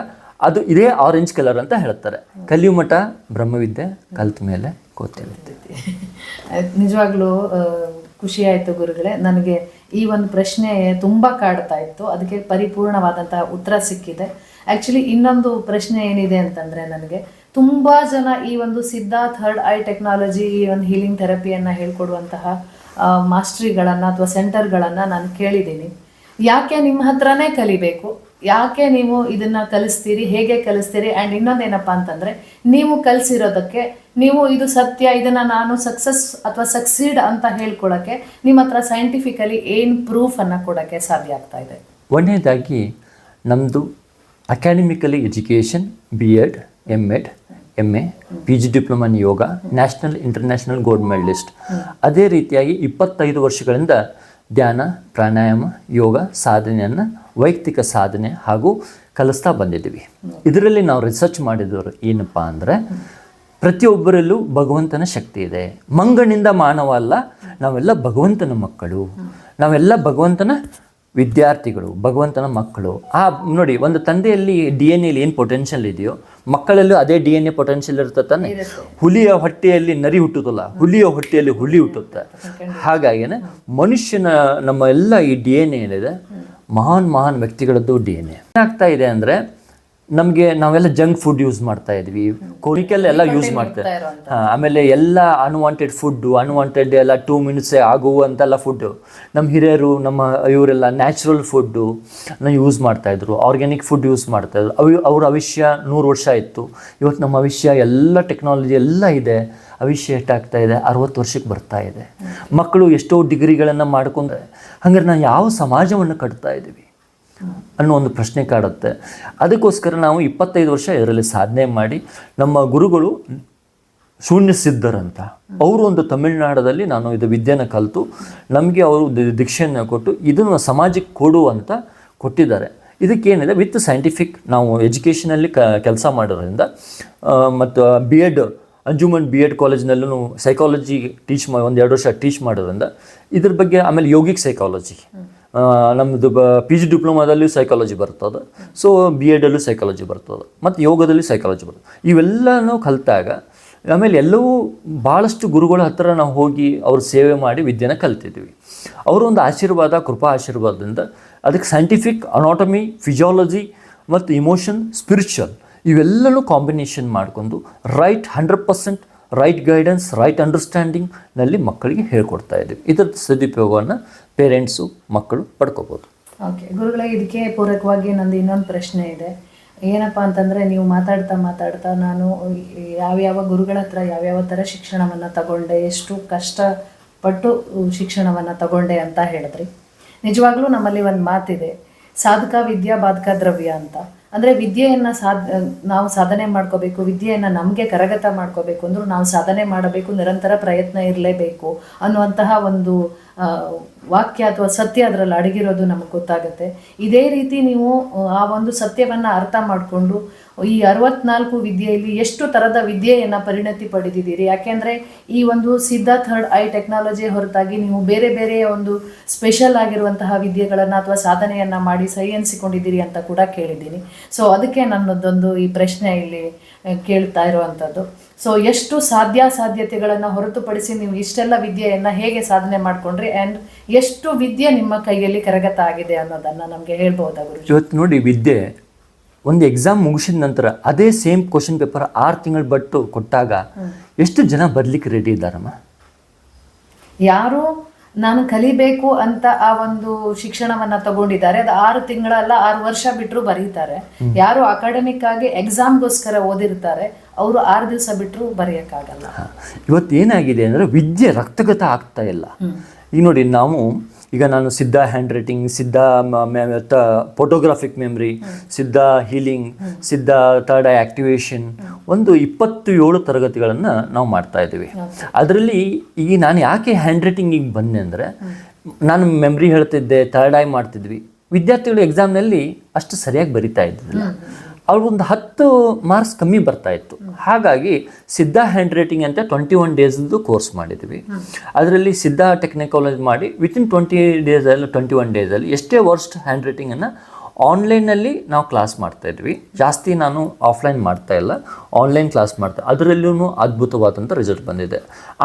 ಅದು ಇದೇ ಆರೆಂಜ್ ಕಲರ್ ಅಂತ ಹೇಳ್ತಾರೆ. ಕಲಿಯು ಮಠ ಬ್ರಹ್ಮವಿದ್ಯೆ ಕಲ್ತ ಮೇಲೆ ಗೊತ್ತಿರುತ್ತೆ. ನಿಜವಾಗ್ಲೂ ಖುಷಿ ಆಯಿತು ಗುರುಗಳೇ. ನನಗೆ ಈ ಒಂದು ಪ್ರಶ್ನೆ ತುಂಬ ಕಾಡ್ತಾ ಇತ್ತು, ಅದಕ್ಕೆ ಪರಿಪೂರ್ಣವಾದಂಥ ಉತ್ತರ ಸಿಕ್ಕಿದೆ. ಆ್ಯಕ್ಚುಲಿ ಇನ್ನೊಂದು ಪ್ರಶ್ನೆ ಏನಿದೆ ಅಂತಂದರೆ, ನನಗೆ ತುಂಬ ಜನ ಈ ಒಂದು ಸಿದ್ಧ ಥರ್ಡ್ ಐ ಟೆಕ್ನಾಲಜಿ, ಈ ಒಂದು ಹೀಲಿಂಗ್ ಥೆರಪಿಯನ್ನು ಹೇಳ್ಕೊಡುವಂತಹ ಮಾಸ್ಟ್ರಿಗಳನ್ನು ಅಥವಾ ಸೆಂಟರ್ಗಳನ್ನು ನಾನು ಕೇಳಿದ್ದೀನಿ. ಯಾಕೆ ನಿಮ್ಮ ಹತ್ರನೇ ಕಲಿಬೇಕು, ಯಾಕೆ ನೀವು ಇದನ್ನು ಕಲಿಸ್ತೀರಿ, ಹೇಗೆ ಕಲಿಸ್ತೀರಿ, ಆ್ಯಂಡ್ ಇನ್ನೊಂದೇನಪ್ಪ ಅಂತಂದರೆ, ನೀವು ಕಲಿಸಿರೋದಕ್ಕೆ ನೀವು ಇದು ಸತ್ಯ, ಇದನ್ನು ನಾನು ಸಕ್ಸಸ್ ಅಥವಾ ಸಕ್ಸೀಡ್ ಅಂತ ಹೇಳ್ಕೊಳಕ್ಕೆ ನಿಮ್ಮ ಹತ್ರ ಸೈಂಟಿಫಿಕಲಿ ಏನು ಪ್ರೂಫನ್ನು ಕೊಡೋಕ್ಕೆ ಸಾಧ್ಯ ಆಗ್ತಾ ಇದೆ? ಒಂದನೇದಾಗಿ ನಮ್ಮದು academically education, BEd, M.Ed, MA, PG diploma in yoga, national international gold medalist. ಅದೇ ರೀತಿಯಾಗಿ 25 ವರ್ಷಗಳಿಂದ ಧ್ಯಾನ, ಪ್ರಾಣಾಯಾಮ, ಯೋಗ ಸಾಧನೆಯನ್ನು ವೈಯಕ್ತಿಕ ಸಾಧನೆ ಹಾಗೂ ಕಲಿಸ್ತಾ ಬಂದಿದ್ದೀವಿ. ಇದರಲ್ಲಿ ನಾವು ರಿಸರ್ಚ್ ಮಾಡಿದವರು ಏನಪ್ಪ ಅಂದರೆ, ಪ್ರತಿಯೊಬ್ಬರಲ್ಲೂ ಭಗವಂತನ ಶಕ್ತಿ ಇದೆ. ಮಂಗನಿಂದ ಮಾನವ ಅಲ್ಲ, ನಾವೆಲ್ಲ ಭಗವಂತನ ಮಕ್ಕಳು, ನಾವೆಲ್ಲ ಭಗವಂತನ ವಿದ್ಯಾರ್ಥಿಗಳು, ಭಗವಂತನ ಮಕ್ಕಳು. ನೋಡಿ, ಒಂದು ತಂದೆಯಲ್ಲಿ DNA ಏನು ಪೊಟೆನ್ಷಿಯಲ್ ಇದೆಯೋ ಮಕ್ಕಳಲ್ಲೂ ಅದೇ DNA ಪೊಟೆನ್ಷಿಯಲ್ ಇರುತ್ತೆ ತಾನೆ. ಹುಲಿಯ ಹೊಟ್ಟೆಯಲ್ಲಿ ನರಿ ಹುಟ್ಟುತ್ತಲ್ಲ, ಹುಲಿಯ ಹೊಟ್ಟೆಯಲ್ಲಿ ಹುಲಿ ಹುಟ್ಟುತ್ತೆ. ಹಾಗಾಗಿನೇ ಮನುಷ್ಯನ ನಮ್ಮ ಎಲ್ಲ ಈ DNA ಏನಿದೆ ಮಹಾನ್ ವ್ಯಕ್ತಿಗಳದ್ದು DNA. ಏನಾಗ್ತಾ ಇದೆ ಅಂದರೆ ನಮಗೆ ನಾವೆಲ್ಲ ಜಂಕ್ ಫುಡ್ ಯೂಸ್ ಮಾಡ್ತಾ ಇದ್ವಿ, ಕೆಮಿಕಲ್ ಎಲ್ಲ ಯೂಸ್ ಮಾಡ್ತಾರೆ. ಆಮೇಲೆ ಎಲ್ಲ ಅನ್ವಾಂಟೆಡ್ ಫುಡ್ಡು, ಅನ್ವಾಂಟೆಡ್ ಎಲ್ಲ 2 ಮಿನಿಟ್ಸೇ ಆಗುವಂತೆಲ್ಲ ಫುಡ್ಡು. ನಮ್ಮ ಹಿರಿಯರು ಇವರೆಲ್ಲ ನ್ಯಾಚುರಲ್ ಫುಡ್ಡು ಯೂಸ್ ಮಾಡ್ತಾಯಿದ್ರು, ಆರ್ಗ್ಯಾನಿಕ್ ಫುಡ್ ಯೂಸ್ ಮಾಡ್ತಾಯಿದ್ರು. ಅವ್ರ ಆಯುಷ್ಯ 100 ವರ್ಷ ಇತ್ತು. ಇವತ್ತು ನಮ್ಮ ಆಯುಷ್ಯ ಎಲ್ಲ ಟೆಕ್ನಾಲಜಿ ಎಲ್ಲ ಇದೆ, ಆಯುಷ್ಯ ಎಷ್ಟಾಗ್ತಾ ಇದೆ, 60 ವರ್ಷಕ್ಕೆ ಬರ್ತಾ ಇದೆ. ಮಕ್ಕಳು ಎಷ್ಟೋ ಡಿಗ್ರಿಗಳನ್ನು ಮಾಡ್ಕೊಂಡ್ರೆ ಹಂಗಾರೆ ನಾವು ಯಾವ ಸಮಾಜವನ್ನು ಕಟ್ತಾ ಇದ್ದೀವಿ ಅನ್ನೋ ಒಂದು ಪ್ರಶ್ನೆ ಕಾಡುತ್ತೆ. ಅದಕ್ಕೋಸ್ಕರ ನಾವು 25 ವರ್ಷ ಇದರಲ್ಲಿ ಸಾಧನೆ ಮಾಡಿ, ನಮ್ಮ ಗುರುಗಳು ಶೂನ್ಯ ಸಿದ್ಧರಂತ ಅವರು ಒಂದು ತಮಿಳುನಾಡಲ್ಲಿ ನಾನು ಇದು ವಿದ್ಯೆನ ಕಲಿತು ನಮಗೆ ಅವರು ದೀಕ್ಷೆಯನ್ನು ಕೊಟ್ಟು ಇದನ್ನು ಸಮಾಜಕ್ಕೆ ಕೊಡು ಅಂತ ಕೊಟ್ಟಿದ್ದಾರೆ. ಇದಕ್ಕೇನಿದೆ ವಿತ್ ಸೈಂಟಿಫಿಕ್ ನಾವು ಎಜುಕೇಷನಲ್ಲಿ ಕೆಲಸ ಮಾಡೋದ್ರಿಂದ ಮತ್ತು BEd ಅಂಜುಮನ್ BEd ಕಾಲೇಜ್ನಲ್ಲೂ ಸೈಕಾಲಜಿ ಒಂದೆರಡು ವರ್ಷ ಟೀಚ್ ಮಾಡೋದ್ರಿಂದ ಇದ್ರ ಬಗ್ಗೆ, ಆಮೇಲೆ ಯೋಗಿಕ್ ಸೈಕಾಲಜಿ ನಮ್ಮದು PG ಡಿಪ್ಲೊಮಾದಲ್ಲಿ ಸೈಕಾಲಜಿ ಬರ್ತದೆ, ಸೊ BEdಲ್ಲೂ ಸೈಕಾಲಜಿ ಬರ್ತದೆ, ಮತ್ತು ಯೋಗದಲ್ಲಿ ಸೈಕಾಲಜಿ ಬರ್ತದೆ. ಇವೆಲ್ಲನೂ ಕಲಿತಾಗ ಆಮೇಲೆ ಎಲ್ಲವೂ ಭಾಳಷ್ಟು ಗುರುಗಳ ಹತ್ತಿರ ನಾವು ಹೋಗಿ ಅವ್ರ ಸೇವೆ ಮಾಡಿ ವಿದ್ಯೆನ ಕಲ್ತಿದ್ವಿ. ಅವರ ಒಂದು ಆಶೀರ್ವಾದ, ಕೃಪಾ ಆಶೀರ್ವಾದದಿಂದ ಅದಕ್ಕೆ ಸೈಂಟಿಫಿಕ್, ಅನಾಟಮಿ, ಫಿಸಿಯಾಲಜಿ ಮತ್ತು ಇಮೋಷನ್, ಸ್ಪಿರಿಚುವಲ್ ಇವೆಲ್ಲನೂ ಕಾಂಬಿನೇಷನ್ ಮಾಡಿಕೊಂಡು 100% ರೈಟ್ ಗೈಡೆನ್ಸ್, ರೈಟ್ ಅಂಡರ್ಸ್ಟ್ಯಾಂಡಿಂಗ್ನಲ್ಲಿ ಮಕ್ಕಳಿಗೆ ಹೇಳ್ಕೊಡ್ತಾ ಇದ್ದೀವಿ. ಇದರ ಸದುಪಯೋಗವನ್ನು ಪೇರೆಂಟ್ಸು, ಮಕ್ಕಳು ಪಡ್ಕೋಬೋದು. ಓಕೆ ಗುರುಗಳೇ, ಇದಕ್ಕೆ ಪೂರಕವಾಗಿ ನಂದು ಇನ್ನೊಂದು ಪ್ರಶ್ನೆ ಇದೆ. ಏನಪ್ಪ ಅಂತಂದರೆ, ನೀವು ಮಾತಾಡ್ತಾ ನಾನು ಯಾವ್ಯಾವ ಗುರುಗಳ ಹತ್ರ ಯಾವ್ಯಾವ ಥರ ಶಿಕ್ಷಣವನ್ನು ತಗೊಂಡೆ, ಎಷ್ಟು ಕಷ್ಟಪಟ್ಟು ಶಿಕ್ಷಣವನ್ನು ತಗೊಂಡೆ ಅಂತ ಹೇಳಿದ್ರಿ. ನಿಜವಾಗ್ಲೂ ನಮ್ಮಲ್ಲಿ ಒಂದು ಮಾತಿದೆ, ಸಾಧಕ ವಿದ್ಯಾ ಬಾಧಕ ದ್ರವ್ಯ ಅಂತ. ಅಂದರೆ ವಿದ್ಯೆಯನ್ನು ನಾವು ಸಾಧನೆ ಮಾಡ್ಕೋಬೇಕು, ವಿದ್ಯೆಯನ್ನು ನಮಗೆ ಕರಗತ ಮಾಡ್ಕೋಬೇಕು ಅಂದರೂ ನಾವು ಸಾಧನೆ ಮಾಡಬೇಕು, ನಿರಂತರ ಪ್ರಯತ್ನ ಇರಲೇಬೇಕು ಅನ್ನುವಂತಹ ಒಂದು ವಾಕ್ಯ ಅಥವಾ ಸತ್ಯ ಅದರಲ್ಲಿ ಅಡಗಿರೋದು ನಮಗೆ ಗೊತ್ತಾಗುತ್ತೆ. ಇದೇ ರೀತಿ ನೀವು ಆ ಒಂದು ಸತ್ಯವನ್ನು ಅರ್ಥ ಮಾಡಿಕೊಂಡು ಈ 64 ವಿದ್ಯೆಯಲ್ಲಿ ಎಷ್ಟು ಥರದ ವಿದ್ಯೆಯನ್ನು ಪರಿಣತಿ ಪಡೆದಿದ್ದೀರಿ. ಯಾಕೆಂದರೆ ಈ ಒಂದು ಸಿದ್ಧಾ ಥರ್ಡ್ ಐ ಟೆಕ್ನಾಲಜಿ ಹೊರತಾಗಿ ನೀವು ಬೇರೆ ಬೇರೆ ಒಂದು ಸ್ಪೆಷಲ್ ಆಗಿರುವಂತಹ ವಿದ್ಯೆಗಳನ್ನು ಅಥವಾ ಸಾಧನೆಯನ್ನು ಮಾಡಿ ಸೈ ಎನಿಸಿಕೊಂಡಿದ್ದೀರಿ ಅಂತ ಕೂಡ ಕೇಳಿದ್ದೀನಿ. ಸೊ ಅದಕ್ಕೆ ನನ್ನದೊಂದು ಈ ಪ್ರಶ್ನೆ ಇಲ್ಲಿ ಕೇಳ್ತಾ ಇರುವಂಥದ್ದು. ಸೊ ಎಷ್ಟು ಸಾಧ್ಯತೆಗಳನ್ನು ಹೊರತುಪಡಿಸಿ ನೀವು ಇಷ್ಟೆಲ್ಲ ವಿದ್ಯೆಯನ್ನು ಹೇಗೆ ಸಾಧನೆ ಮಾಡಿಕೊಂಡ್ರಿ, ಆ್ಯಂಡ್ ಎಷ್ಟು ವಿದ್ಯೆ ನಿಮ್ಮ ಕೈಯಲ್ಲಿ ಕರಗತ ಆಗಿದೆ ಅನ್ನೋದನ್ನು ನಮಗೆ ಹೇಳ್ಬೋದಾ ಗುರು? ಇವತ್ತು ನೋಡಿ, ವಿದ್ಯೆ ಒಂದು ಎಕ್ಸಾಮ್ ಮುಗಿಸಿದ ನಂತರ ಅದೇ ಸೇಮ್ ಕ್ವಶನ್ ಪೇಪರ್ 6 ತಿಂಗಳು ಬಿಟ್ಟು ಕೊಟ್ಟಾಗ ಎಷ್ಟು ಜನ ಬರಲಿಕ್ಕೆ ರೆಡಿ ಇದ್ದಾರಮ್ಮ? ಯಾರು ನಾನು ಕಲಿಬೇಕು ಅಂತ ಆ ಒಂದು ಶಿಕ್ಷಣವನ್ನ ತಗೊಂಡಿದ್ದಾರೆ, ಅದು 6 ತಿಂಗಳಲ್ಲ 6 ವರ್ಷ ಬಿಟ್ಟರು ಬರೀತಾರೆ. ಯಾರು ಅಕಾಡೆಮಿಕ್ ಆಗಿ ಎಕ್ಸಾಮ್ಗೋಸ್ಕರ ಓದಿರ್ತಾರೆ ಅವರು 6 ದಿವಸ ಬಿಟ್ಟರು ಬರೆಯೋಕ್ಕಾಗಲ್ಲ. ಇವತ್ತು ಏನಾಗಿದೆ ಅಂದರೆ ವಿದ್ಯೆ ರಕ್ತಗತ ಆಗ್ತಾ ಇಲ್ಲ. ಈಗ ನೋಡಿ, ಈಗ ನಾನು Siddha handwriting, Siddha photographic memory, Siddha healing, Siddha third eye activation, ಒಂದು 27 ತರಗತಿಗಳನ್ನು ನಾವು ಮಾಡ್ತಾ ಇದ್ದೀವಿ. ಅದರಲ್ಲಿ ಈಗ ನಾನು ಯಾಕೆ ಹ್ಯಾಂಡ್ ರೈಟಿಂಗಿಗೆ ಬಂದೆ ಅಂದರೆ, ನಾನು ಮೆಮ್ರಿ ಹೇಳ್ತಿದ್ದೆ, ಥರ್ಡ್ ಐ ಮಾಡ್ತಿದ್ವಿ. ವಿದ್ಯಾರ್ಥಿಗಳು ಎಕ್ಸಾಮ್ನಲ್ಲಿ ಅಷ್ಟು ಸರಿಯಾಗಿ ಬರಿತಾ ಇದ್ದಿಲ್ಲ, ಅವ್ರಿಗೊಂದು 10 ಮಾರ್ಕ್ಸ್ ಕಮ್ಮಿ ಬರ್ತಾ ಇತ್ತು. ಹಾಗಾಗಿ ಸಿದ್ಧಾ ಹ್ಯಾಂಡ್ ರೈಟಿಂಗ್ ಅಂತ 21 ಡೇಸ್ದು ಕೋರ್ಸ್ ಮಾಡಿದ್ವಿ. ಅದರಲ್ಲಿ ಸಿದ್ಧಾ ಟೆಕ್ನಿಕಾಲಜಿ ಮಾಡಿ ವಿತಿನ್ 21 ಡೇಸಲ್ಲಿ ಎಷ್ಟೇ ವರ್ಸ್ಟ್ ಹ್ಯಾಂಡ್ ರೈಟಿಂಗನ್ನು ಆನ್ಲೈನಲ್ಲಿ ನಾವು ಕ್ಲಾಸ್ ಮಾಡ್ತಾಯಿದ್ವಿ. ಜಾಸ್ತಿ ನಾನು ಆಫ್ಲೈನ್ ಮಾಡ್ತಾ ಇಲ್ಲ, ಆನ್ಲೈನ್ ಕ್ಲಾಸ್ ಮಾಡ್ತಾ, ಅದರಲ್ಲೂ ಅದ್ಭುತವಾದಂಥ ರಿಸಲ್ಟ್ ಬಂದಿದೆ.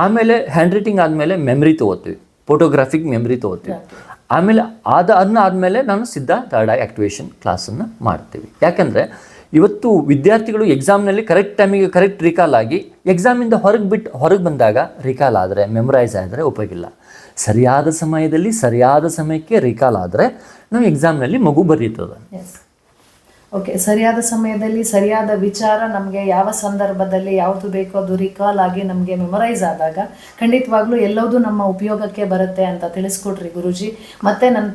ಆಮೇಲೆ ಹ್ಯಾಂಡ್ ರೈಟಿಂಗ್ ಆದಮೇಲೆ ಮೆಮ್ರಿ ತೊಗೋತೀವಿ, ಫೋಟೋಗ್ರಾಫಿಕ್ ಮೆಮ್ರಿ ತೊಗೋತೀವಿ. ಆಮೇಲೆ ಆದಮೇಲೆ ನಾನು ಸಿದ್ಧಾ ಥರ್ಡ್ ಐ ಆಕ್ಟಿವೇಶನ್ ಕ್ಲಾಸನ್ನು ಮಾಡ್ತೀವಿ. ಯಾಕೆಂದರೆ ಇವತ್ತು ವಿದ್ಯಾರ್ಥಿಗಳು ಎಕ್ಸಾಮ್ನಲ್ಲಿ ಕರೆಕ್ಟ್ ಟೈಮಿಗೆ ಕರೆಕ್ಟ್ ರಿಕಾಲ್ ಆಗಿ ಎಕ್ಸಾಮಿಂದ ಹೊರಗೆ ಬಂದಾಗ ರಿಕಾಲ್ ಆದರೆ, ಮೆಮರೈಸ್ ಆದರೆ ಉಪಯೋಗಿಲ್ಲ. ಸರಿಯಾದ ಸಮಯದಲ್ಲಿ ಸರಿಯಾದ ಸಮಯಕ್ಕೆ ರಿಕಾಲ್ ಆದರೆ ನಾವು ಎಕ್ಸಾಮ್ನಲ್ಲಿ ಮಗು ಬರೀತದೆ. ಓಕೆ, ಸರಿಯಾದ ಸಮಯದಲ್ಲಿ ಸರಿಯಾದ ವಿಚಾರ ನಮಗೆ ಯಾವ ಸಂದರ್ಭದಲ್ಲಿ ಯಾವುದು ಬೇಕೋ ಅದು ರಿಕಾಲ್ ಆಗಿ ನಮಗೆ ಮೆಮೊರೈಸ್ ಆದಾಗ ಖಂಡಿತವಾಗ್ಲೂ ಎಲ್ಲವೂ ನಮ್ಮ ಉಪಯೋಗಕ್ಕೆ ಬರುತ್ತೆ ಅಂತ ತಿಳಿಸ್ಕೊಟ್ರಿ ಗುರೂಜಿ. ಮತ್ತು ನನ್ನ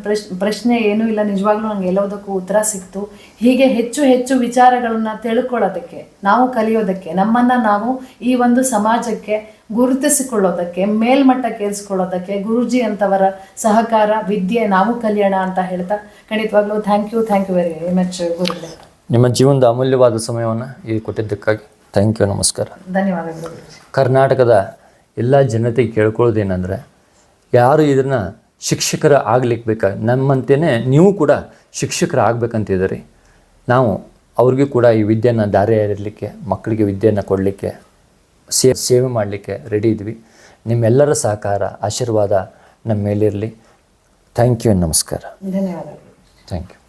ಪ್ರಶ್ನೆ ಏನೂ ಇಲ್ಲ, ನಿಜವಾಗ್ಲೂ ನನಗೆ ಎಲ್ಲದಕ್ಕೂ ಉತ್ತರ ಸಿಕ್ತು. ಹೀಗೆ ಹೆಚ್ಚು ಹೆಚ್ಚು ವಿಚಾರಗಳನ್ನು ತಿಳ್ಕೊಳ್ಳೋದಕ್ಕೆ, ನಾವು ಕಲಿಯೋದಕ್ಕೆ, ನಮ್ಮನ್ನು ನಾವು ಈ ಒಂದು ಸಮಾಜಕ್ಕೆ ಗುರುತಿಸಿಕೊಳ್ಳೋದಕ್ಕೆ, ಮೇಲ್ಮಟ್ಟಕ್ಕೇರಿಸ್ಕೊಳ್ಳೋದಕ್ಕೆ ಗುರೂಜಿ ಅಂತವರ ಸಹಕಾರ, ವಿದ್ಯೆ ನಾವು ಕಲಿಯೋಣ ಅಂತ ಹೇಳ್ತಾ ಖಂಡಿತವಾಗ್ಲೂ ಥ್ಯಾಂಕ್ ಯು ವೆರಿ ಮಚ್ ಗುರುಗಳೇ. ನಿಮ್ಮ ಜೀವನದ ಅಮೂಲ್ಯವಾದ ಸಮಯವನ್ನು ಈಗ ಕೊಟ್ಟಿದ್ದಕ್ಕಾಗಿ ಥ್ಯಾಂಕ್ ಯು, ನಮಸ್ಕಾರ. ಧನ್ಯವಾದಗಳು. ಕರ್ನಾಟಕದ ಎಲ್ಲ ಜನತೆಗೆ ಕೇಳ್ಕೊಳ್ಳೋದೇನೆಂದರೆ, ಯಾರು ಇದನ್ನು ಶಿಕ್ಷಕರ ಆಗ್ಲಿಕ್ಕೆ ಬೇಕಾಗಿ ನಮ್ಮಂತೆಯೇ ನೀವು ಕೂಡ ಶಿಕ್ಷಕರ ಆಗ್ಬೇಕಂತಿದ್ದೀರಿ. ನಾವು ಅವ್ರಿಗೂ ಕೂಡ ಈ ವಿದ್ಯೆಯನ್ನು ದಾರಿ ಎರೀಲಿಕ್ಕೆ, ಮಕ್ಕಳಿಗೆ ವಿದ್ಯೆಯನ್ನು ಕೊಡಲಿಕ್ಕೆ, ಸೇವೆ ಮಾಡಲಿಕ್ಕೆ ರೆಡಿ ಇದ್ವಿ. ನಿಮ್ಮೆಲ್ಲರ ಸಹಕಾರ, ಆಶೀರ್ವಾದ ನಮ್ಮ ಮೇಲಿರಲಿ. ಥ್ಯಾಂಕ್ ಯು, ನಮಸ್ಕಾರ. ಧನ್ಯವಾದಗಳು. Thank you.